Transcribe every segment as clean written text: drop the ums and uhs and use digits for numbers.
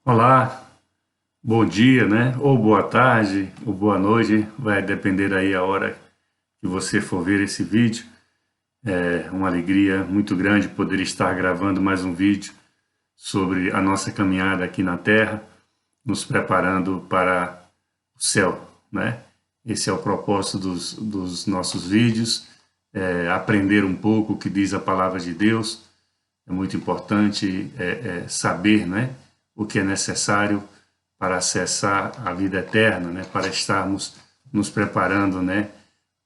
Olá, bom dia, né? Ou boa tarde, ou boa noite, vai depender aí a hora que você for ver esse vídeo. É uma alegria muito grande poder estar gravando mais um vídeo sobre a nossa caminhada aqui na Terra, nos preparando para o céu, né? Esse é o propósito dos nossos vídeos, aprender um pouco o que diz a palavra de Deus. É muito importante saber, né, o que é necessário para acessar a vida eterna, né, para estarmos nos preparando, né,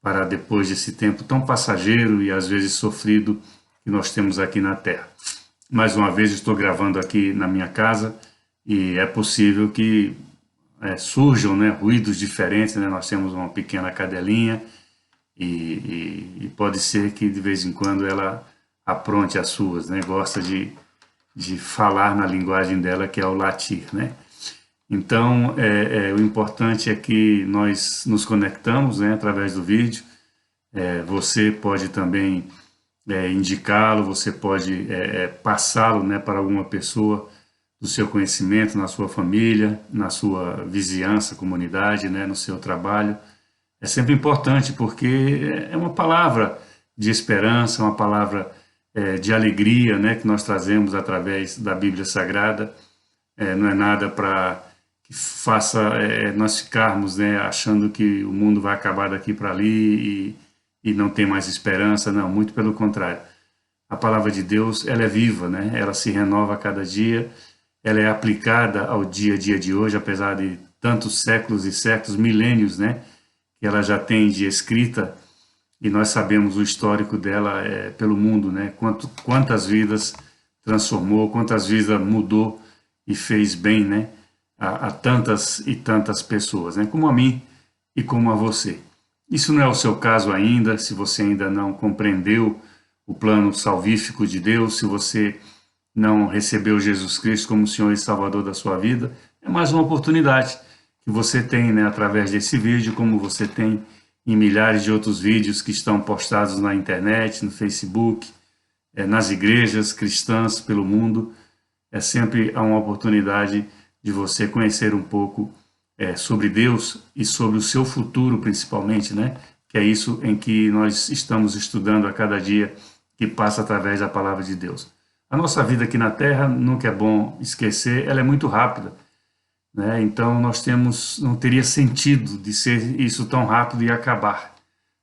para depois desse tempo tão passageiro e às vezes sofrido que nós temos aqui na Terra. Mais uma vez estou gravando aqui na minha casa e é possível que surjam, né, ruídos diferentes, né, nós temos uma pequena cadelinha e pode ser que de vez em quando ela apronte as suas, né, gosta de falar na linguagem dela, que é o latir, né? Então, o importante é que nós nos conectamos, né, através do vídeo. Você pode também indicá-lo, você pode passá-lo, né, para alguma pessoa do seu conhecimento, na sua família, na sua vizinhança, comunidade, né, no seu trabalho. É sempre importante porque é uma palavra de esperança, uma palavra de alegria, né, que nós trazemos através da Bíblia Sagrada. Não é nada para que faça nós ficarmos, né, achando que o mundo vai acabar daqui para ali e não tem mais esperança. Não, muito pelo contrário. A palavra de Deus, ela é viva, né? Ela se renova a cada dia, ela é aplicada ao dia a dia de hoje, apesar de tantos séculos e séculos, milênios, né, que ela já tem de escrita, e nós sabemos o histórico dela pelo mundo, né? Quantas vidas transformou, quantas vidas mudou e fez bem, né? A tantas e tantas pessoas, né? Como a mim e como a você. Isso não é o seu caso ainda, se você ainda não compreendeu o plano salvífico de Deus, se você não recebeu Jesus Cristo como Senhor e Salvador da sua vida, é mais uma oportunidade que você tem, né, através desse vídeo, como você tem em milhares de outros vídeos que estão postados na internet, no Facebook, nas igrejas cristãs pelo mundo. É sempre uma oportunidade de você conhecer um pouco sobre Deus e sobre o seu futuro, principalmente, né? Que é isso em que nós estamos estudando a cada dia que passa através da palavra de Deus. A nossa vida aqui na Terra, nunca é bom esquecer, ela é muito rápida, né? Então não teria sentido de ser isso tão rápido e acabar,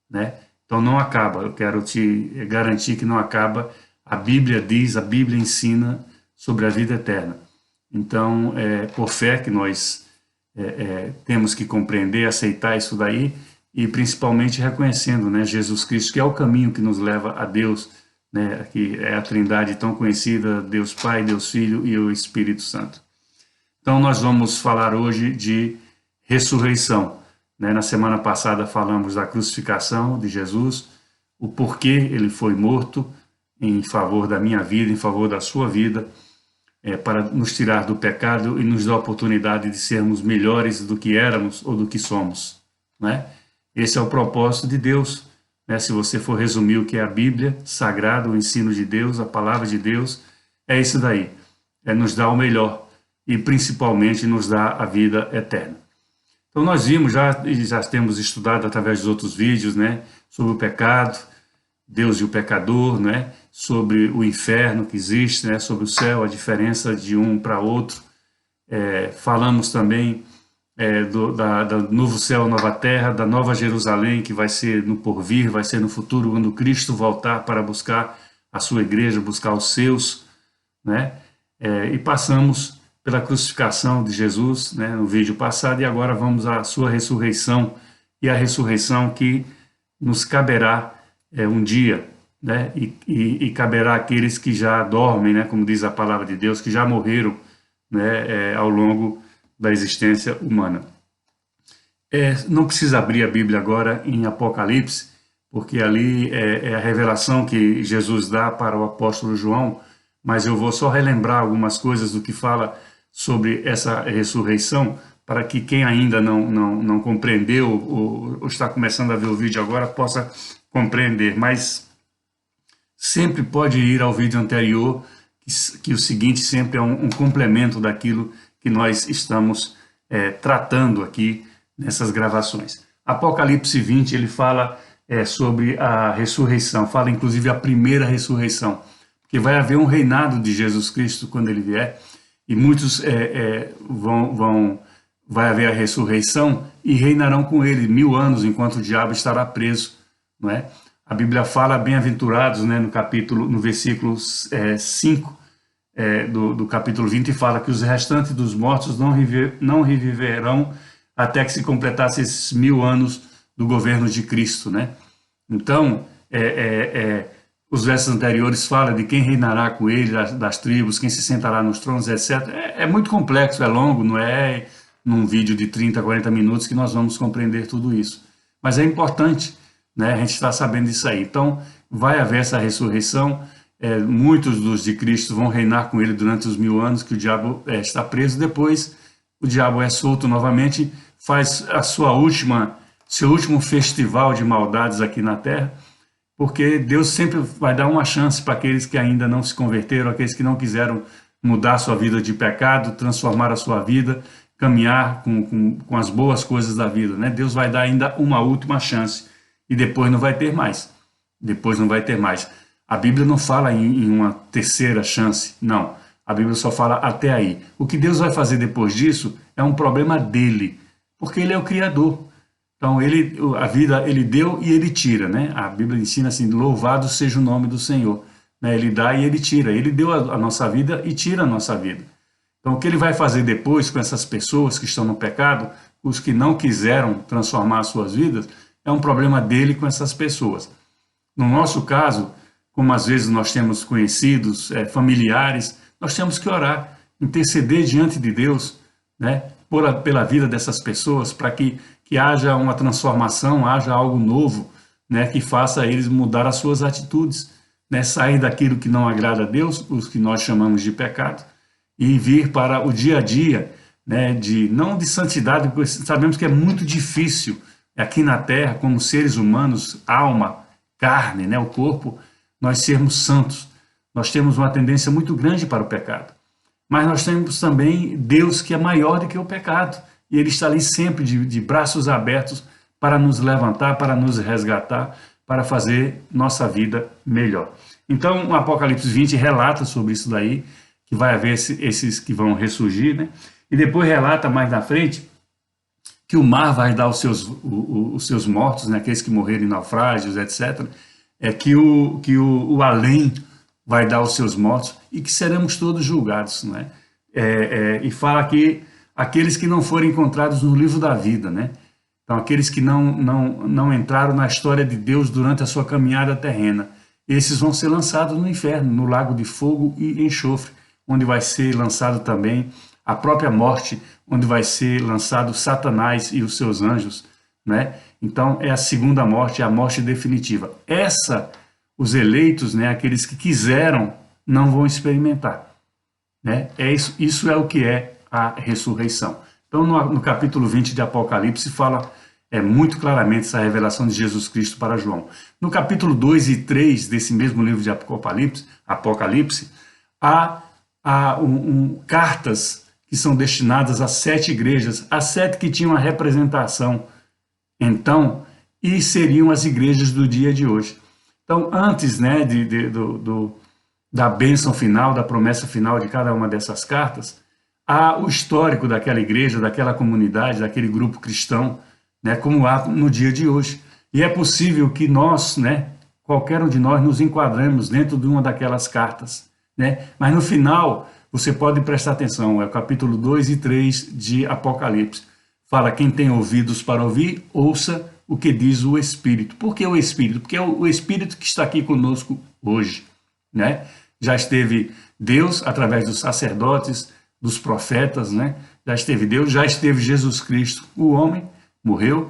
né? Então não acaba, eu quero te garantir que não acaba. A Bíblia diz, a Bíblia ensina sobre a vida eterna. Então, por fé que nós temos que compreender, aceitar isso daí, e principalmente reconhecendo, né, Jesus Cristo, que é o caminho que nos leva a Deus, né, que é a trindade tão conhecida, Deus Pai, Deus Filho e o Espírito Santo. Então nós vamos falar hoje de ressurreição, né? Na semana passada falamos da crucificação de Jesus, o porquê ele foi morto em favor da minha vida, em favor da sua vida, para nos tirar do pecado e nos dar a oportunidade de sermos melhores do que éramos ou do que somos, né? Esse é o propósito de Deus, né? Se você for resumir o que é a Bíblia Sagrada, o ensino de Deus, a palavra de Deus, é isso daí, é nos dar o melhor e principalmente nos dá a vida eterna. Então nós vimos já temos estudado através dos outros vídeos, né, sobre o pecado, Deus e o pecador, né, sobre o inferno que existe, né, sobre o céu, a diferença de um para outro. Falamos também do novo céu, nova terra, da nova Jerusalém que vai ser no porvir, vai ser no futuro, quando Cristo voltar para buscar a sua igreja, buscar os seus, né, e passamos pela crucificação de Jesus, né, no vídeo passado, e agora vamos à sua ressurreição, e a ressurreição que nos caberá um dia, né, e caberá àqueles que já dormem, né, como diz a palavra de Deus, que já morreram, né, ao longo da existência humana. Não precisa abrir a Bíblia agora em Apocalipse, porque ali é a revelação que Jesus dá para o apóstolo João, mas eu vou só relembrar algumas coisas do que fala sobre essa ressurreição, para que quem ainda não compreendeu ou está começando a ver o vídeo agora possa compreender, mas sempre pode ir ao vídeo anterior, que o seguinte sempre é um complemento daquilo que nós estamos tratando aqui nessas gravações. Apocalipse 20, ele fala sobre a ressurreição, fala inclusive a primeira ressurreição, porque vai haver um reinado de Jesus Cristo quando ele vier, e muitos vai haver a ressurreição e reinarão com ele 1000 anos, enquanto o diabo estará preso, não é? A Bíblia fala, bem-aventurados, né, no versículo 5 do capítulo 20, fala que os restantes dos mortos não reviverão até que se completasse esses 1000 anos do governo de Cristo, né? Então, os versos anteriores falam de quem reinará com ele, das tribos, quem se sentará nos tronos, etc. É muito complexo, é longo, não é num vídeo de 30, 40 minutos que nós vamos compreender tudo isso. Mas é importante, né, a gente está sabendo disso aí. Então, vai haver essa ressurreição, muitos dos de Cristo vão reinar com ele durante os 1000 anos que o diabo está preso, depois o diabo é solto novamente, faz seu último festival de maldades aqui na Terra, porque Deus sempre vai dar uma chance para aqueles que ainda não se converteram, aqueles que não quiseram mudar a sua vida de pecado, transformar a sua vida, caminhar com as boas coisas da vida, né? Deus vai dar ainda uma última chance e depois não vai ter mais. Depois não vai ter mais. A Bíblia não fala em uma terceira chance, não. A Bíblia só fala até aí. O que Deus vai fazer depois disso é um problema dele, porque ele é o Criador. Então, a vida ele deu e ele tira, né? A Bíblia ensina assim, louvado seja o nome do Senhor. Né? Ele dá e ele tira. Ele deu a nossa vida e tira a nossa vida. Então, o que ele vai fazer depois com essas pessoas que estão no pecado, os que não quiseram transformar as suas vidas, é um problema dele com essas pessoas. No nosso caso, como às vezes nós temos conhecidos, familiares, nós temos que orar, interceder diante de Deus, né, pela vida dessas pessoas, para que haja uma transformação, haja algo novo, né, que faça eles mudar as suas atitudes, né, sair daquilo que não agrada a Deus, os que nós chamamos de pecado, e vir para o dia a dia, né, não de santidade, porque sabemos que é muito difícil aqui na Terra, como seres humanos, alma, carne, né, o corpo, nós sermos santos. Nós temos uma tendência muito grande para o pecado. Mas nós temos também Deus que é maior do que o pecado. E Ele está ali sempre de braços abertos para nos levantar, para nos resgatar, para fazer nossa vida melhor. Então, o Apocalipse 20 relata sobre isso daí, que vai haver esses que vão ressurgir, né? E depois relata mais na frente que o mar vai dar os seus mortos, né? Aqueles que morreram em naufrágios, etc. Que o além vai dar os seus mortos e que seremos todos julgados, né? E fala que aqueles que não forem encontrados no livro da vida, né? Então, aqueles que não entraram na história de Deus durante a sua caminhada terrena, esses vão ser lançados no inferno, no lago de fogo e enxofre, onde vai ser lançado também a própria morte, onde vai ser lançado Satanás e os seus anjos, né? Então, é a segunda morte, é a morte definitiva. Os eleitos, né, aqueles que quiseram, não vão experimentar, né? Isso é o que é a ressurreição. Então, no capítulo 20 de Apocalipse, fala muito claramente essa revelação de Jesus Cristo para João. No capítulo 2 e 3 desse mesmo livro de Apocalipse há cartas que são destinadas a 7 igrejas, as 7 que tinham a representação, então, e seriam as igrejas do dia de hoje. Então, antes, né, da bênção final, da promessa final de cada uma dessas cartas, há o histórico daquela igreja, daquela comunidade, daquele grupo cristão, né, como há no dia de hoje. E é possível que nós, né, qualquer um de nós, nos enquadremos dentro de uma daquelas cartas, né? Mas no final, você pode prestar atenção, é o capítulo 2 e 3 de Apocalipse. Fala, quem tem ouvidos para ouvir, ouça o que diz o Espírito. Por que o Espírito? Porque é o Espírito que está aqui conosco hoje, né? Já esteve Deus através dos sacerdotes, dos profetas, né? Já esteve Deus, já esteve Jesus Cristo, o homem, morreu,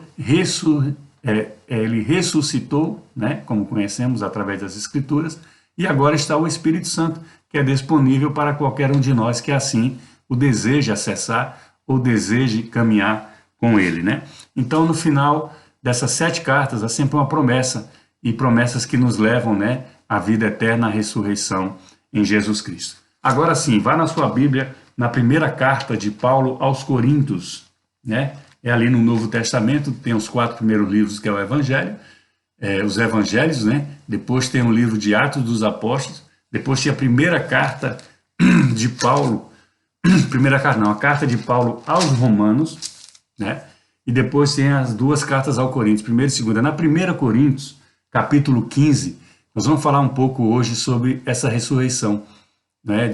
ele ressuscitou, né? Como conhecemos através das Escrituras, e agora está o Espírito Santo, que é disponível para qualquer um de nós que assim o deseje acessar ou deseje caminhar com ele, né? Então, no final dessas 7 cartas, há sempre uma promessa, e promessas que nos levam, né, à vida eterna, à ressurreição em Jesus Cristo. Agora sim, vá na sua Bíblia, na primeira carta de Paulo aos Coríntios, né? É ali no Novo Testamento, tem os 4 primeiros livros, que é o Evangelho, os Evangelhos, né? Depois tem o livro de Atos dos Apóstolos, depois tem a primeira carta de Paulo, a carta de Paulo aos Romanos, né? E depois tem as 2 cartas aos Coríntios, primeira e segunda. Na 1 Coríntios, capítulo 15, nós vamos falar um pouco hoje sobre essa ressurreição, né,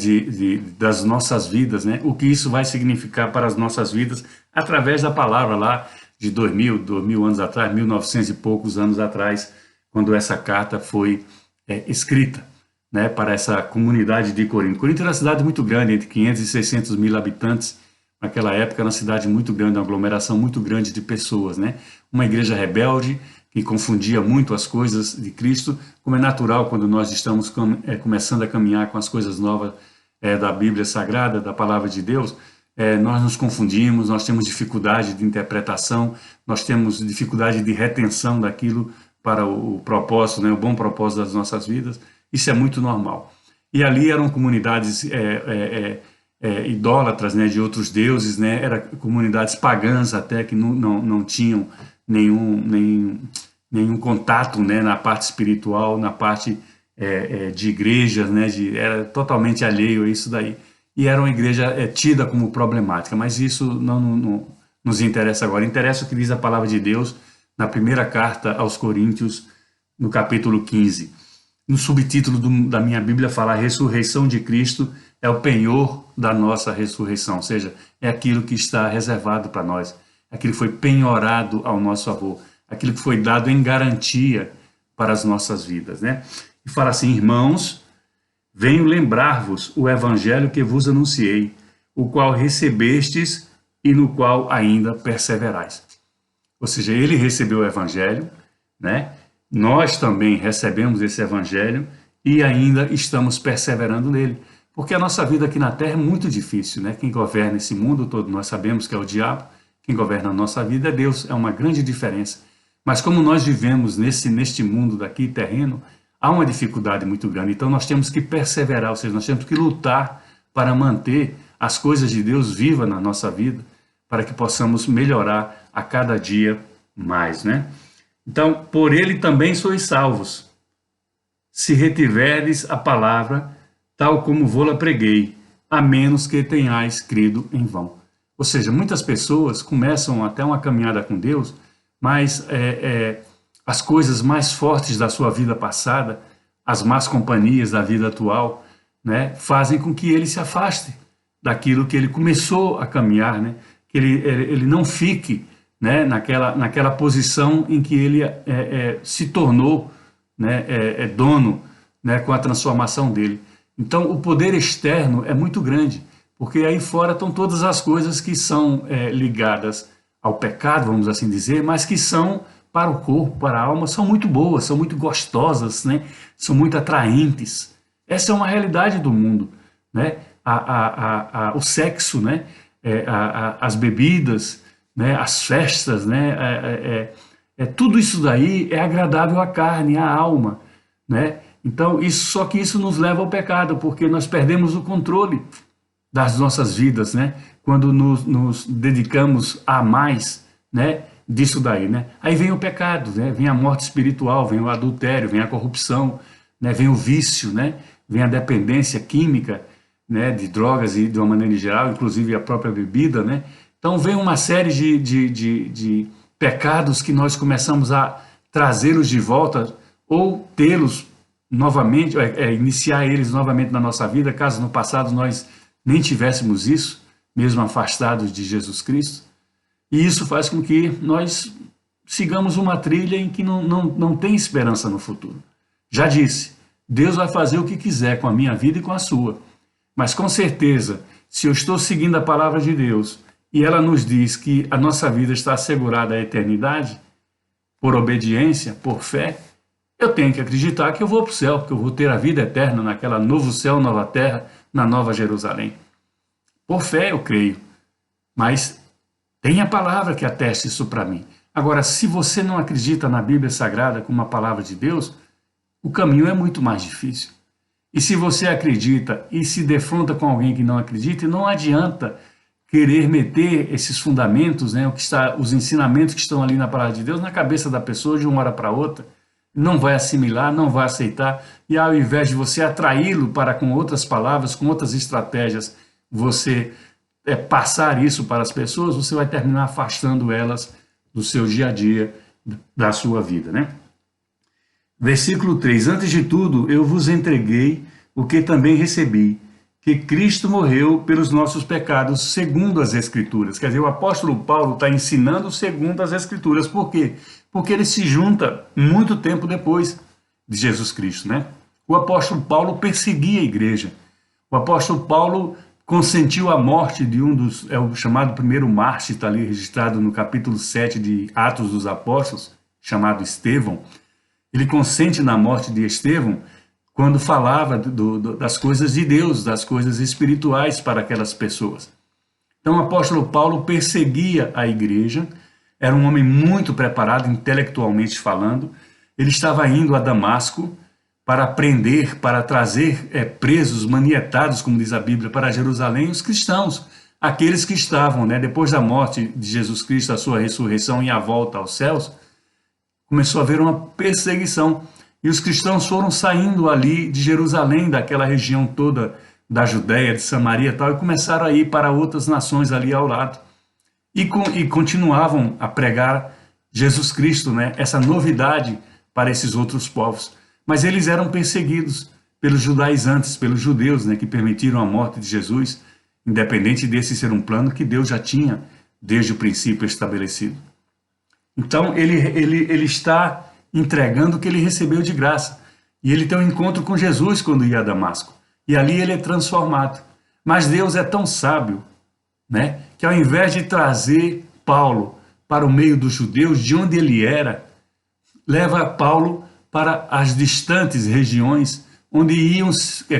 das nossas vidas, né, o que isso vai significar para as nossas vidas, através da palavra lá de 2000 anos atrás, 1900 e poucos anos atrás, quando essa carta foi escrita, né, para essa comunidade de Corinto. Corinto era uma cidade muito grande, entre 500 e 600 mil habitantes, naquela época era uma cidade muito grande, uma aglomeração muito grande de pessoas, né, uma igreja rebelde, que confundia muito as coisas de Cristo, como é natural quando nós estamos começando a caminhar com as coisas novas da Bíblia Sagrada, da Palavra de Deus, nós nos confundimos, nós temos dificuldade de interpretação, nós temos dificuldade de retenção daquilo para o propósito, né, o bom propósito das nossas vidas. Isso é muito normal. E ali eram comunidades idólatras, né, de outros deuses, né, eram comunidades pagãs até, que não tinham nenhum contato, né, na parte espiritual, na parte de igrejas, né, era totalmente alheio a isso daí. E era uma igreja tida como problemática, mas isso não nos interessa agora. Interessa o que diz a palavra de Deus na primeira carta aos Coríntios, no capítulo 15. No subtítulo da minha Bíblia fala: a ressurreição de Cristo é o penhor da nossa ressurreição, ou seja, é aquilo que está reservado para nós, aquilo que foi penhorado ao nosso favor, aquilo que foi dado em garantia para as nossas vidas, né? E fala assim: irmãos, venho lembrar-vos o evangelho que vos anunciei, o qual recebestes e no qual ainda perseverais. Ou seja, ele recebeu o evangelho, né? Nós também recebemos esse evangelho e ainda estamos perseverando nele, porque a nossa vida aqui na Terra é muito difícil, né? Quem governa esse mundo todo, nós sabemos que é o diabo. Quem governa a nossa vida é Deus, é uma grande diferença. Mas como nós vivemos neste mundo daqui, terreno, há uma dificuldade muito grande. Então nós temos que perseverar, ou seja, nós temos que lutar para manter as coisas de Deus vivas na nossa vida, para que possamos melhorar a cada dia mais, né? Então, por ele também sois salvos, se retiverdes a palavra, tal como vou-la preguei, a menos que tenhais crido em vão. Ou seja, muitas pessoas começam até uma caminhada com Deus, mas as coisas mais fortes da sua vida passada, as más companhias da vida atual, né, fazem com que ele se afaste daquilo que ele começou a caminhar, né, que ele não fique, né, naquela posição em que ele se tornou, né, dono, né, com a transformação dele. Então, o poder externo é muito grande, porque aí fora estão todas as coisas que são ligadas ao pecado, vamos assim dizer, mas que são para o corpo, para a alma, são muito boas, são muito gostosas, né? São muito atraentes. Essa é uma realidade do mundo, né? O sexo, né? As bebidas, né? As festas, né? Tudo isso daí é agradável à carne, à alma, né? Então, só que isso nos leva ao pecado, porque nós perdemos o controle das nossas vidas, né? Quando nos dedicamos a mais, né, disso daí, né? Aí vem o pecado, né? Vem a morte espiritual, vem o adultério, vem a corrupção, né? Vem o vício, né? Vem a dependência química, né? De drogas e de uma maneira geral, inclusive a própria bebida, né? Então vem uma série de pecados que nós começamos a trazê-los de volta ou tê-los novamente, iniciar eles novamente na nossa vida, caso no passado nós nem tivéssemos isso, mesmo afastados de Jesus Cristo. E isso faz com que nós sigamos uma trilha em que não tem esperança no futuro. Já disse, Deus vai fazer o que quiser com a minha vida e com a sua. Mas com certeza, se eu estou seguindo a palavra de Deus e ela nos diz que a nossa vida está assegurada à eternidade, por obediência, por fé, eu tenho que acreditar que eu vou para o céu, porque eu vou ter a vida eterna naquela novo céu, nova terra, na nova Jerusalém. Por fé eu creio, mas tem a palavra que ateste isso para mim. Agora, se você não acredita na Bíblia Sagrada como a palavra de Deus, o caminho é muito mais difícil. E se você acredita e se defronta com alguém que não acredita, não adianta querer meter esses fundamentos, né, os ensinamentos que estão ali na palavra de Deus na cabeça da pessoa de uma hora para outra. Não vai assimilar, não vai aceitar, e ao invés de você atraí-lo para com outras palavras, com outras estratégias, você passar isso para as pessoas, você vai terminar afastando elas do seu dia a dia, da sua vida, né? Versículo 3, antes de tudo, eu vos entreguei o que também recebi, que Cristo morreu pelos nossos pecados, segundo as Escrituras. Quer dizer, o apóstolo Paulo está ensinando segundo as Escrituras. Por quê? Porque ele se junta muito tempo depois de Jesus Cristo, né? O apóstolo Paulo perseguia a igreja. O apóstolo Paulo consentiu a morte de um dos, o chamado primeiro mártir, está ali registrado no capítulo 7 de Atos dos Apóstolos, chamado Estevão. Ele consente na morte de Estevão quando falava das coisas de Deus, das coisas espirituais para aquelas pessoas. Então o apóstolo Paulo perseguia a igreja, era um homem muito preparado, intelectualmente falando, ele estava indo a Damasco para aprender, para trazer presos, manietados, como diz a Bíblia, para Jerusalém, os cristãos, aqueles que estavam, né, depois da morte de Jesus Cristo, a sua ressurreição e a volta aos céus, começou a haver uma perseguição. E os cristãos foram saindo ali de Jerusalém, daquela região toda da Judéia, de Samaria e tal, e começaram a ir para outras nações ali ao lado. E continuavam a pregar Jesus Cristo, né? Essa novidade para esses outros povos. Mas eles eram perseguidos pelos judaizantes, pelos judeus, né? Que permitiram a morte de Jesus, independente desse ser um plano que Deus já tinha desde o princípio estabelecido. Então ele está entregando o que ele recebeu de graça. E ele tem um encontro com Jesus quando ia a Damasco. E ali ele é transformado. Mas Deus é tão sábio, né, que ao invés de trazer Paulo para o meio dos judeus, de onde ele era, leva Paulo para as distantes regiões onde iam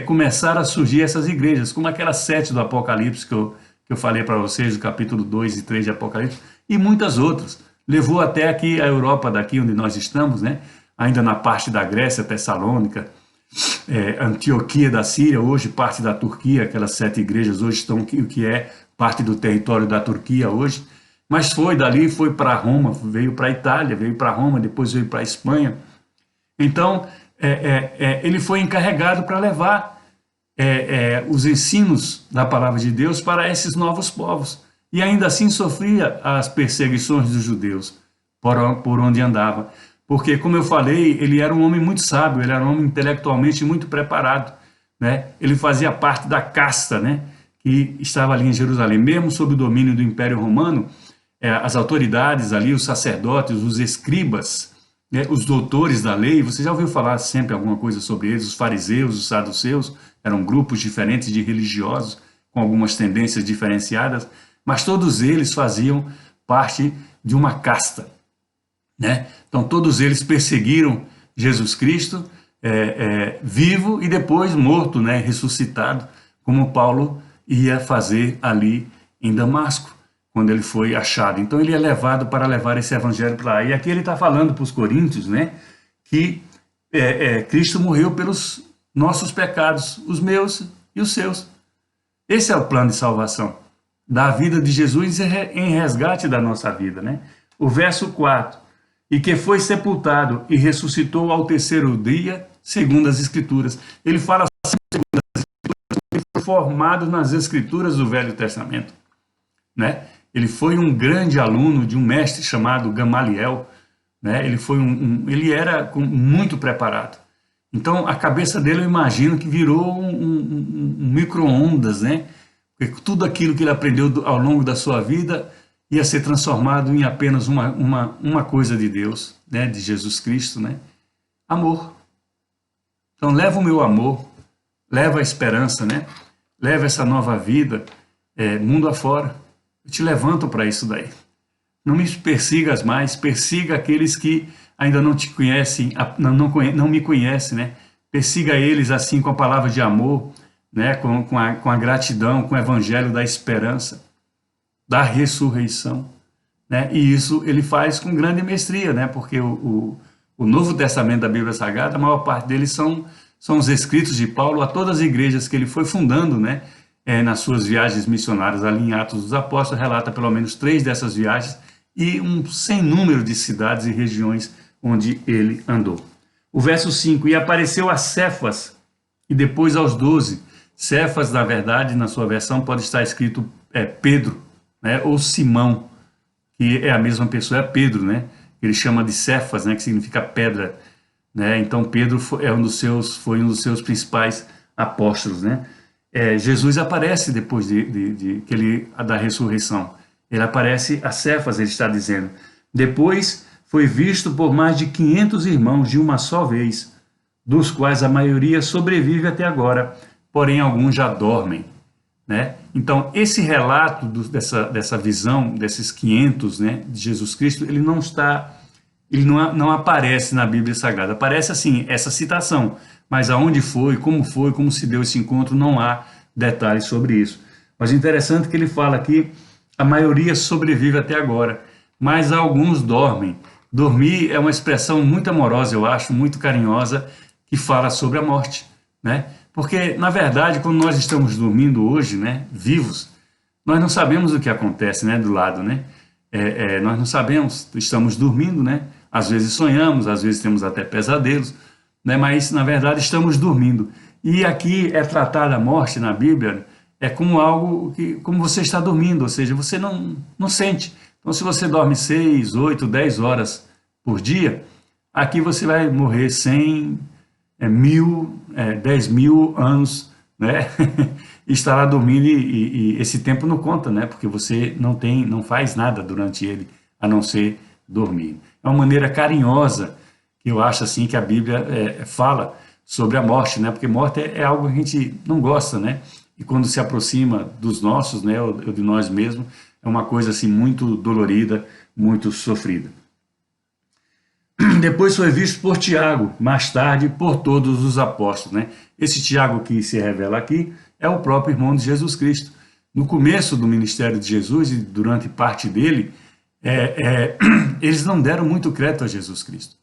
começar a surgir essas igrejas, como aquelas 7 do Apocalipse que eu falei para vocês, do capítulo 2 e 3 de Apocalipse, e muitas outras. Levou até aqui a Europa, daqui onde nós estamos, né? Ainda na parte da Grécia, Tessalônica, Antioquia da Síria, hoje parte da Turquia, aquelas 7 igrejas hoje estão, o que é parte do território da Turquia hoje, mas dali foi para Roma, veio para a Itália, veio para Roma, depois veio para a Espanha. Então, ele foi encarregado para levar os ensinos da palavra de Deus para esses novos povos. E ainda assim sofria as perseguições dos judeus por onde andava. Porque, como eu falei, ele era um homem muito sábio, ele era um homem intelectualmente muito preparado, né? Ele fazia parte da casta, né, que estava ali em Jerusalém. Mesmo sob o domínio do Império Romano, as autoridades ali, os sacerdotes, os escribas, né, os doutores da lei, você já ouviu falar sempre alguma coisa sobre eles? Os fariseus, os saduceus, eram grupos diferentes de religiosos, com algumas tendências diferenciadas, mas todos eles faziam parte de uma casta, né? Então todos eles perseguiram Jesus Cristo vivo e depois morto, né? Ressuscitado, como Paulo ia fazer ali em Damasco, quando ele foi achado. Então ele é levado para levar esse evangelho para lá. E aqui ele está falando para os coríntios, né, que Cristo morreu pelos nossos pecados, os meus e os seus. Esse é o plano de salvação da vida de Jesus em resgate da nossa vida, né? O verso 4, e que foi sepultado e ressuscitou ao terceiro dia, segundo as Escrituras. Ele fala segundo as Escrituras, ele foi formado nas Escrituras do Velho Testamento, né? Ele foi um grande aluno de um mestre chamado Gamaliel, né? Ele era muito preparado. Então, a cabeça dele, eu imagino que virou um micro-ondas, né? Porque tudo aquilo que ele aprendeu ao longo da sua vida ia ser transformado em apenas uma coisa de Deus, né? De Jesus Cristo, né? Amor. Então, leva o meu amor, leva a esperança, né? Leva essa nova vida, mundo afora. Eu te levanto para isso daí. Não me persigas mais, persiga aqueles que ainda não te conhecem, não me conhecem, né? Persiga eles assim com a palavra de amor, né? Com a gratidão, com o evangelho da esperança, da ressurreição, né? E isso ele faz com grande mestria, né? Porque o Novo Testamento da Bíblia Sagrada, a maior parte deles são são os escritos de Paulo a todas as igrejas que ele foi fundando, né, nas suas viagens missionárias. Ali em Atos dos Apóstolos relata pelo menos 3 dessas viagens e um sem número de cidades e regiões onde ele andou. O verso 5, e apareceu a Cefas e depois aos 12. Cefas, na verdade, na sua versão pode estar escrito Pedro, né, ou Simão, que é a mesma pessoa, é Pedro, né? Ele chama de Cefas, né, que significa pedra, né? Então Pedro foi um dos seus principais apóstolos, né? Jesus aparece depois da ressurreição. Ele aparece a Cefas, ele está dizendo. Depois foi visto por mais de 500 irmãos de uma só vez, dos quais a maioria sobrevive até agora, porém alguns já dormem, né? Então, esse relato dessa visão, desses 500, né, de Jesus Cristo, ele não aparece na Bíblia Sagrada. Aparece, assim, essa citação, mas aonde foi, como se deu esse encontro, não há detalhes sobre isso. Mas o interessante é que ele fala que a maioria sobrevive até agora, mas alguns dormem. Dormir é uma expressão muito amorosa, eu acho, muito carinhosa, que fala sobre a morte, né? Porque, na verdade, quando nós estamos dormindo hoje, né, vivos, nós não sabemos o que acontece, né, do lado, né? Nós não sabemos, estamos dormindo, né? Às vezes sonhamos, às vezes temos até pesadelos, né? Mas, na verdade, estamos dormindo. E aqui é tratada a morte na Bíblia como algo que, como você está dormindo, ou seja, você não sente. Então, se você dorme 6, 8, 10 horas por dia, aqui você vai morrer 100, 1000, 10.000 anos, né? Estará dormindo e esse tempo não conta, né? Porque você não faz nada durante ele, a não ser dormir. É uma maneira carinhosa que eu acho assim que a Bíblia fala sobre a morte, né? Porque morte é algo que a gente não gosta, né? E quando se aproxima dos nossos, né, ou de nós mesmos, é uma coisa assim muito dolorida, muito sofrida. Depois foi visto por Tiago, mais tarde por todos os apóstolos, né? Esse Tiago que se revela aqui é o próprio irmão de Jesus Cristo. No começo do ministério de Jesus e durante parte dele, eles não deram muito crédito a Jesus Cristo,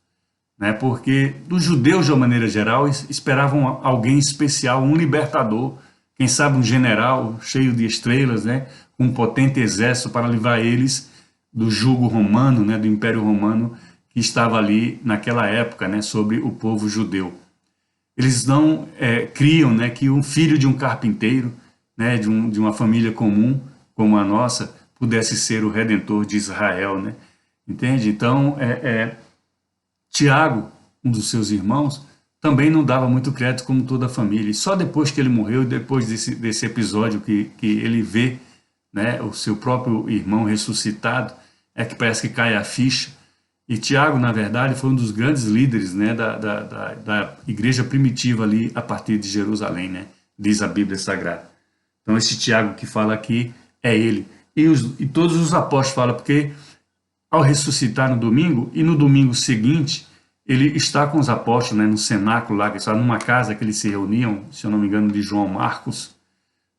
né? Porque os judeus, de uma maneira geral, esperavam alguém especial, um libertador, quem sabe um general cheio de estrelas, né? Com um potente exército para livrar eles do jugo romano, né? Do Império Romano, que estava ali naquela época, né, sobre o povo judeu. Eles não criam, né, que um filho de um carpinteiro, né, de uma família comum como a nossa, pudesse ser o redentor de Israel, né? Entende? Então, Tiago, um dos seus irmãos, também não dava muito crédito como toda a família. E só depois que ele morreu, depois desse episódio que ele vê, né, o seu próprio irmão ressuscitado, é que parece que cai a ficha. E Tiago, na verdade, foi um dos grandes líderes, né, da igreja primitiva ali a partir de Jerusalém, né, diz a Bíblia Sagrada. Então esse Tiago que fala aqui é ele. E todos os apóstolos falam, porque ao ressuscitar no domingo, e no domingo seguinte, ele está com os apóstolos, né, no cenáculo lá, que está numa casa que eles se reuniam, se eu não me engano, de João Marcos,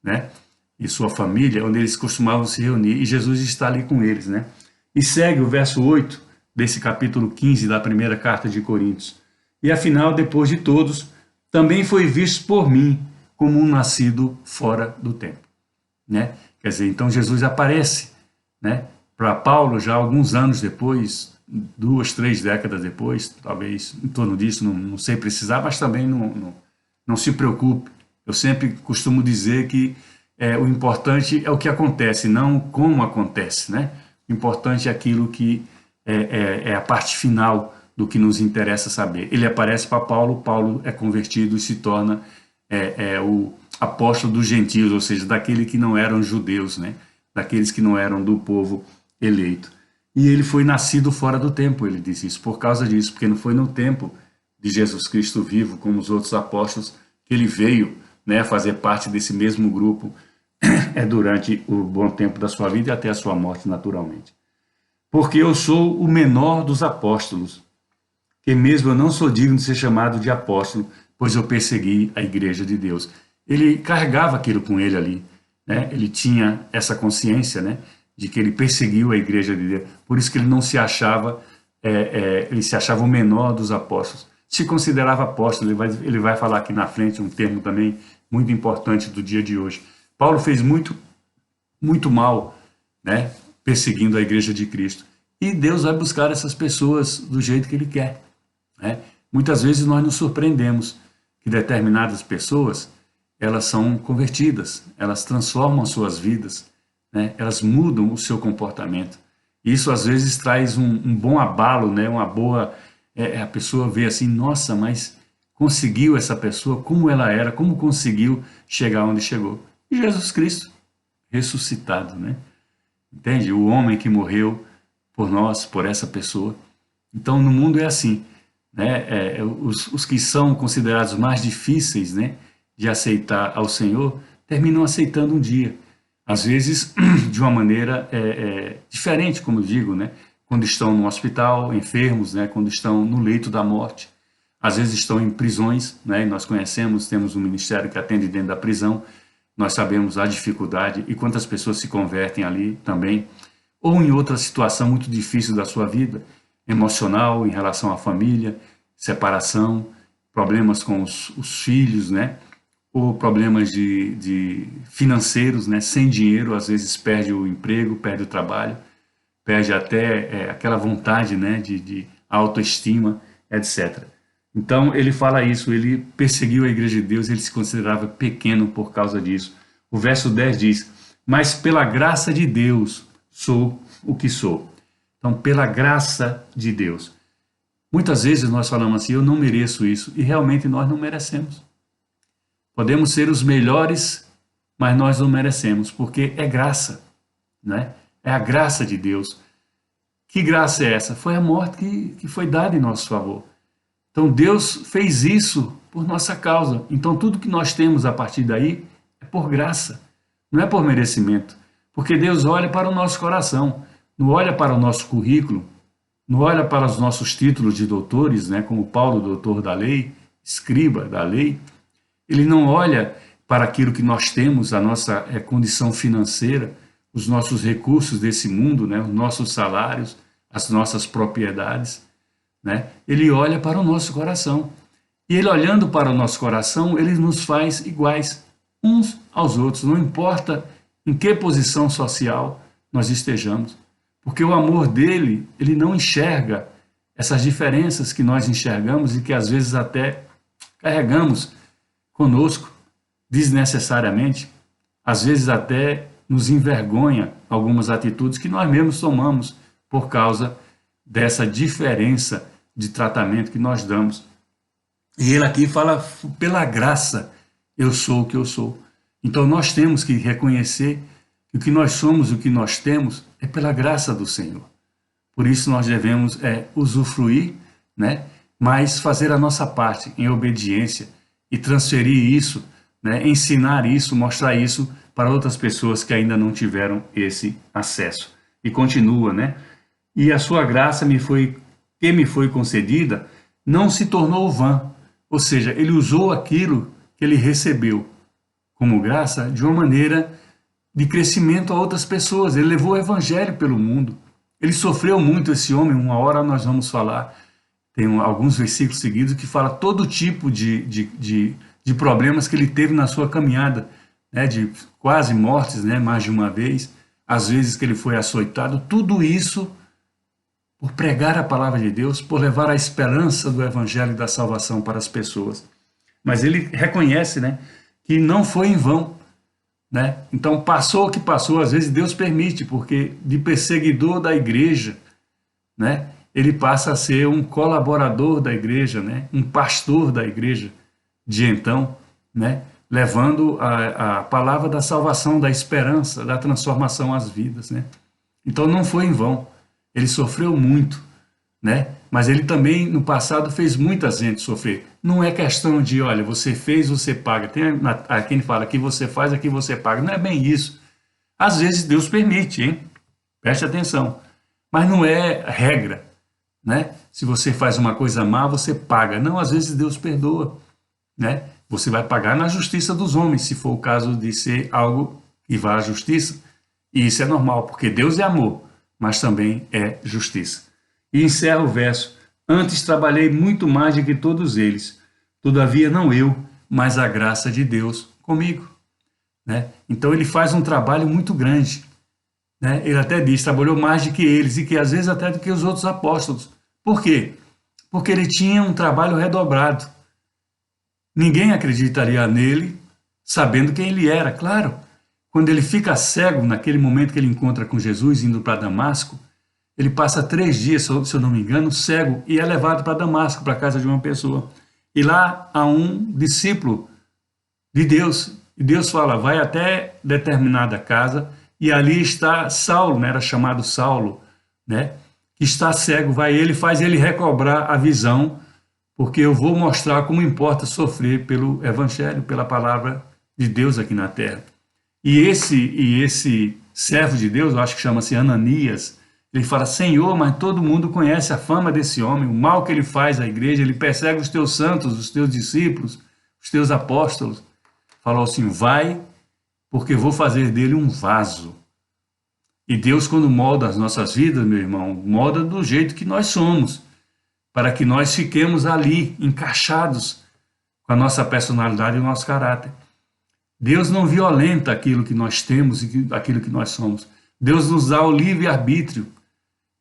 né, e sua família, onde eles costumavam se reunir, e Jesus está ali com eles, né. E segue o verso 8, desse capítulo 15 da primeira carta de Coríntios. E afinal, depois de todos, também foi visto por mim como um nascido fora do tempo, né? Quer dizer, então Jesus aparece, né, para Paulo já alguns anos depois, 2, 3 décadas depois, talvez em torno disso, não sei precisar, mas também não se preocupe. Eu sempre costumo dizer que o importante é o que acontece, não como acontece, né? O importante é aquilo que é a parte final do que nos interessa saber. Ele aparece para Paulo, Paulo é convertido e se torna o apóstolo dos gentios, ou seja, daqueles que não eram judeus, né? Daqueles que não eram do povo eleito. E ele foi nascido fora do tempo, ele disse isso, por causa disso, porque não foi no tempo de Jesus Cristo vivo, como os outros apóstolos, que ele veio, né, fazer parte desse mesmo grupo durante o bom tempo da sua vida e até a sua morte, naturalmente. Porque eu sou o menor dos apóstolos, que mesmo eu não sou digno de ser chamado de apóstolo, pois eu persegui a igreja de Deus. Ele carregava aquilo com ele ali, né? Ele tinha essa consciência, né, de que ele perseguiu a igreja de Deus. Por isso que ele não se achava, ele se achava o menor dos apóstolos. se considerava apóstolo. Ele vai falar aqui na frente um termo também muito importante do dia de hoje. Paulo fez muito mal, né, perseguindo a igreja de Cristo. E Deus vai buscar essas pessoas do jeito que Ele quer, né? Muitas vezes nós nos surpreendemos que determinadas pessoas, elas são convertidas, elas transformam suas vidas, né? Elas mudam o seu comportamento. Isso às vezes traz um bom abalo, né? Uma boa... a pessoa vê assim, nossa, mas conseguiu essa pessoa, como ela era, como conseguiu chegar onde chegou. E Jesus Cristo, ressuscitado, né? Entende? O homem que morreu por nós, por essa pessoa. Então, no mundo é assim, né? Os que são considerados mais difíceis, né, de aceitar ao Senhor, terminam aceitando um dia. Às vezes, de uma maneira diferente, como eu digo, né? Quando estão no hospital, enfermos, né? Quando estão no leito da morte. Às vezes estão em prisões, né? E nós conhecemos, temos um ministério que atende dentro da prisão. Nós sabemos a dificuldade e quantas pessoas se convertem ali também, ou em outra situação muito difícil da sua vida, emocional, em relação à família, separação, problemas com os filhos, né? Ou problemas de financeiros, né? Sem dinheiro, às vezes perde o emprego, perde o trabalho, perde até aquela vontade, né? de autoestima, etc. Então, ele fala isso, ele perseguiu a igreja de Deus, ele se considerava pequeno por causa disso. O verso 10 diz, mas pela graça de Deus sou o que sou. Então, pela graça de Deus. Muitas vezes nós falamos assim, eu não mereço isso, e realmente nós não merecemos. Podemos ser os melhores, mas nós não merecemos, porque é graça, né? É a graça de Deus. Que graça é essa? Foi a morte que foi dada em nosso favor. Então Deus fez isso por nossa causa. Então tudo que nós temos a partir daí é por graça, não é por merecimento. Porque Deus olha para o nosso coração, não olha para o nosso currículo, não olha para os nossos títulos de doutores, né, como Paulo, doutor da lei, escriba da lei. Ele não olha para aquilo que nós temos, a nossa condição financeira, os nossos recursos desse mundo, né, os nossos salários, as nossas propriedades. Né? Ele olha para o nosso coração. E ele olhando para o nosso coração, ele nos faz iguais uns aos outros, não importa em que posição social nós estejamos. Porque o amor dele, ele não enxerga essas diferenças que nós enxergamos e que às vezes até carregamos conosco desnecessariamente, às vezes até nos envergonha algumas atitudes que nós mesmos tomamos por causa dessa diferença de tratamento que nós damos. E ele aqui fala, pela graça, eu sou o que eu sou. Então nós temos que reconhecer que o que nós somos, o que nós temos, é pela graça do Senhor. Por isso nós devemos usufruir, né? Mas fazer a nossa parte em obediência e transferir isso, né? Ensinar isso, mostrar isso para outras pessoas que ainda não tiveram esse acesso. E continua, né? E a sua graça que me foi concedida não se tornou vã. Ou seja, ele usou aquilo que ele recebeu como graça de uma maneira de crescimento a outras pessoas. Ele levou o evangelho pelo mundo. Ele sofreu muito, esse homem, uma hora nós vamos falar. Tem alguns versículos seguidos que fala todo tipo de problemas que ele teve na sua caminhada, né, de quase mortes, né, mais de uma vez, às vezes que ele foi açoitado, tudo isso por pregar a palavra de Deus, por levar a esperança do evangelho e da salvação para as pessoas. Mas ele reconhece, né, que não foi em vão, né? Então passou o que passou, às vezes Deus permite, porque de perseguidor da igreja, né, ele passa a ser um colaborador da igreja, né, um pastor da igreja de então, né, levando a palavra da salvação, da esperança, da transformação às vidas, né? Então não foi em vão. Ele sofreu muito, né? Mas ele também, no passado, fez muita gente sofrer. Não é questão de, olha, você fez, você paga. Tem quem fala, aqui você faz, aqui você paga. Não é bem isso. Às vezes Deus permite, hein? Preste atenção. Mas não é regra, né? Se você faz uma coisa má, você paga. Não, às vezes Deus perdoa, né? Você vai pagar na justiça dos homens, se for o caso de ser algo que vá à justiça. E isso é normal, porque Deus é amor, mas também é justiça. E encerra o verso Antes trabalhei muito mais do que todos eles. Todavia, não eu, mas a graça de Deus comigo. Né? Então, ele faz um trabalho muito grande. Né? Ele até diz, trabalhou mais do que eles e que às vezes até do que os outros apóstolos. Por quê? Porque ele tinha um trabalho redobrado. Ninguém acreditaria nele sabendo quem ele era, claro. Quando ele fica cego, naquele momento que ele encontra com Jesus indo para Damasco, ele passa 3 dias, se eu não me engano, cego, e é levado para Damasco, para a casa de uma pessoa. E lá há um discípulo de Deus, e Deus fala, vai até determinada casa, e ali está Saulo, né, era chamado Saulo, né, que está cego, vai ele, faz ele recobrar a visão, porque eu vou mostrar como importa sofrer pelo evangelho, pela palavra de Deus aqui na terra. E esse servo de Deus, eu acho que chama-se Ananias, ele fala, Senhor, mas todo mundo conhece a fama desse homem, o mal que ele faz à igreja, ele persegue os teus santos, os teus discípulos, os teus apóstolos. Falou assim, vai, porque vou fazer dele um vaso. E Deus, quando molda as nossas vidas, meu irmão, molda do jeito que nós somos, para que nós fiquemos ali, encaixados com a nossa personalidade e o nosso caráter. Deus não violenta aquilo que nós temos e aquilo que nós somos. Deus nos dá o livre-arbítrio.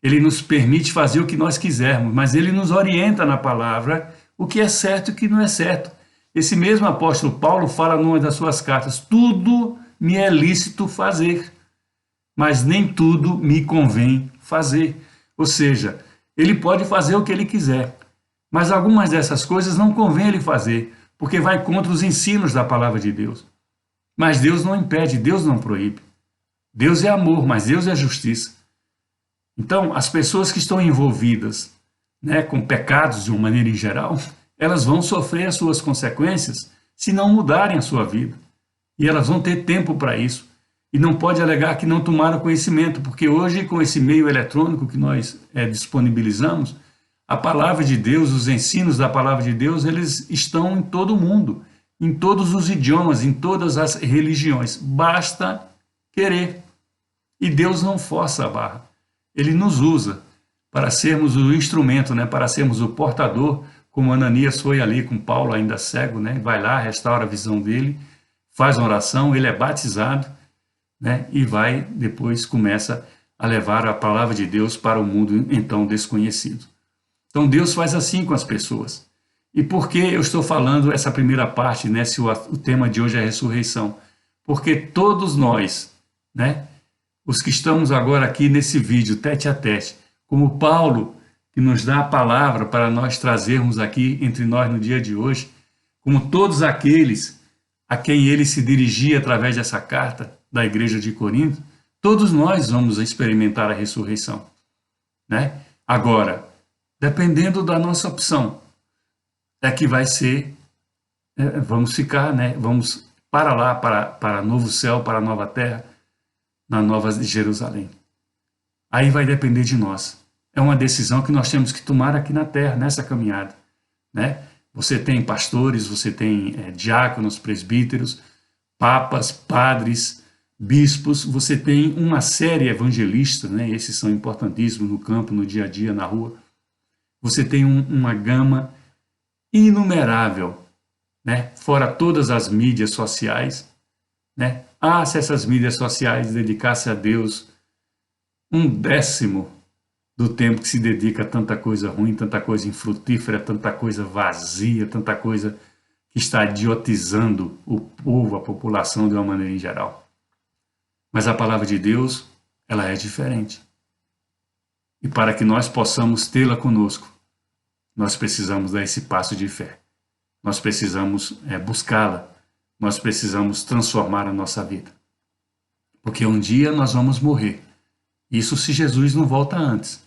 Ele nos permite fazer o que nós quisermos, mas ele nos orienta na palavra o que é certo e o que não é certo. Esse mesmo apóstolo Paulo fala numa das suas cartas, tudo me é lícito fazer, mas nem tudo me convém fazer. Ou seja, ele pode fazer o que ele quiser, mas algumas dessas coisas não convém ele fazer, porque vai contra os ensinos da palavra de Deus. Mas Deus não impede, Deus não proíbe. Deus é amor, mas Deus é justiça. Então, as pessoas que estão envolvidas, né, com pecados de uma maneira em geral, elas vão sofrer as suas consequências se não mudarem a sua vida. E elas vão ter tempo para isso. E não pode alegar que não tomaram conhecimento, porque hoje, com esse meio eletrônico que nós disponibilizamos, a palavra de Deus, os ensinos da palavra de Deus, eles estão em todo o mundo, em todos os idiomas, em todas as religiões. Basta querer. E Deus não força a barra. Ele nos usa para sermos o instrumento, né, para sermos o portador, como Ananias foi ali com Paulo ainda cego, né, vai lá, restaura a visão dele, faz uma oração, ele é batizado, né, e vai, depois começa a levar a palavra de Deus para o mundo então desconhecido. Então Deus faz assim com as pessoas. E por que eu estou falando essa primeira parte, né, se o tema de hoje é ressurreição? Porque todos nós, né, os que estamos agora aqui nesse vídeo, tete a tete, como Paulo, que nos dá a palavra para nós trazermos aqui entre nós no dia de hoje, como todos aqueles a quem ele se dirigia através dessa carta da igreja de Corinto, todos nós vamos experimentar a ressurreição, né? Agora, dependendo da nossa opção, é que vai ser, vamos ficar, né? Vamos para lá, para novo céu, para a nova terra, na Nova Jerusalém. Aí vai depender de nós. É uma decisão que nós temos que tomar aqui na terra, nessa caminhada, né? Você tem pastores, você tem diáconos, presbíteros, papas, padres, bispos, você tem uma série evangelista, né? Esses são importantíssimos no campo, no dia a dia, na rua. Você tem uma gama inumerável, né? Fora todas as mídias sociais, né? Ah, se essas mídias sociais dedicassem a Deus 1/10 do tempo que se dedica a tanta coisa ruim, tanta coisa infrutífera, tanta coisa vazia, tanta coisa que está idiotizando o povo, a população de uma maneira em geral. Mas a palavra de Deus, ela é diferente. E para que nós possamos tê-la conosco, nós precisamos dar esse passo de fé. Nós precisamos buscá-la. Nós precisamos transformar a nossa vida. Porque um dia nós vamos morrer. Isso se Jesus não volta antes.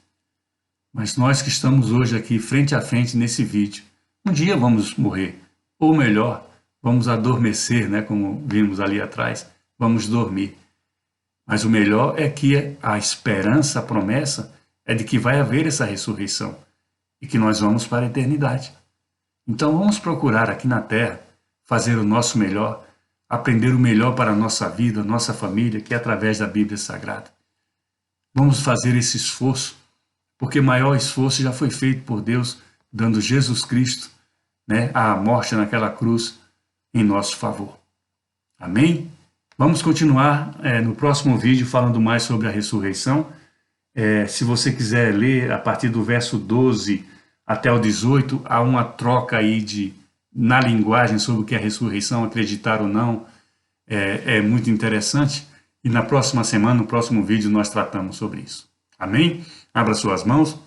Mas nós que estamos hoje aqui frente a frente nesse vídeo, um dia vamos morrer. Ou melhor, vamos adormecer, né, como vimos ali atrás, vamos dormir. Mas o melhor é que a esperança, a promessa, é de que vai haver essa ressurreição e que nós vamos para a eternidade. Então vamos procurar aqui na terra fazer o nosso melhor, aprender o melhor para a nossa vida, nossa família, que é através da Bíblia Sagrada. Vamos fazer esse esforço porque maior esforço já foi feito por Deus, dando Jesus Cristo, né, à morte naquela cruz em nosso favor. Amém? Vamos continuar no próximo vídeo falando mais sobre a ressurreição. Se você quiser ler a partir do verso 12 até o 18, há uma troca aí na linguagem sobre o que é a ressurreição, acreditar ou não, é muito interessante. E na próxima semana, no próximo vídeo, nós tratamos sobre isso. Amém? Abra suas mãos.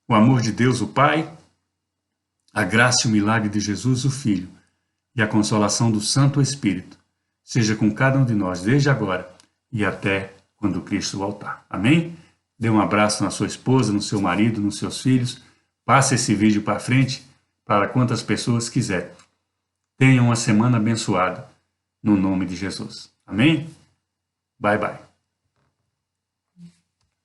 O amor de Deus, o Pai, a graça e o milagre de Jesus, o Filho, e a consolação do Santo Espírito, seja com cada um de nós, desde agora e até quando Cristo voltar. Amém? Dê um abraço na sua esposa, no seu marido, nos seus filhos. Passe esse vídeo para frente para quantas pessoas quiser. Tenha uma semana abençoada, no nome de Jesus. Amém? Bye, bye.